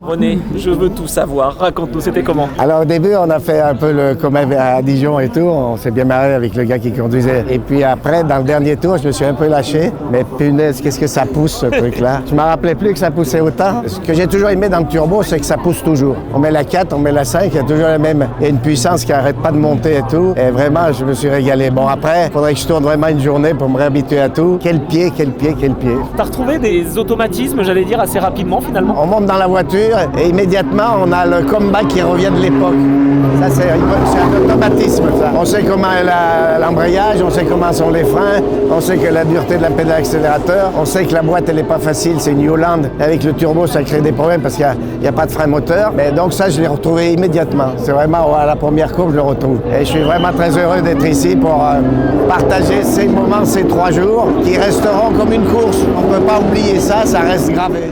René, je veux tout savoir. Raconte-nous, c'était comment? Alors au début, on a fait un peu comme à Dijon et tout, on s'est bien marré avec le gars qui conduisait. Et puis après, dans le dernier tour, je me suis un peu lâché. Mais punaise, qu'est-ce que ça pousse ce truc-là? Je me rappelais plus que ça poussait autant. Ce que j'ai toujours aimé dans le turbo, c'est que ça pousse toujours. On met la 4, on met la 5, il y a toujours la même. Il y a une puissance qui arrête pas de monter et tout. Et vraiment, je me suis régalé. Bon après, il faudrait que je tourne vraiment une journée pour me réhabituer à tout. Quel pied, quel pied, quel pied. T'as retrouvé des automatismes, j'allais dire, assez rapidement finalement? On monte dans la voiture et immédiatement, on a le comeback qui revient de l'époque. Ça, c'est un automatisme, ça. On sait comment est l'embrayage, on sait comment sont les freins, on sait que la dureté de la pédale accélérateur, on sait que la boîte, elle n'est pas facile, c'est une Holland. Avec le turbo, ça crée des problèmes parce qu'il n'y a pas de frein moteur. Mais donc ça, je l'ai retrouvé immédiatement. C'est vraiment à la première courbe, je le retrouve. Et je suis vraiment très heureux d'être ici pour partager ces moments, ces 3 jours, qui resteront comme une course. On ne peut pas oublier ça, ça reste gravé.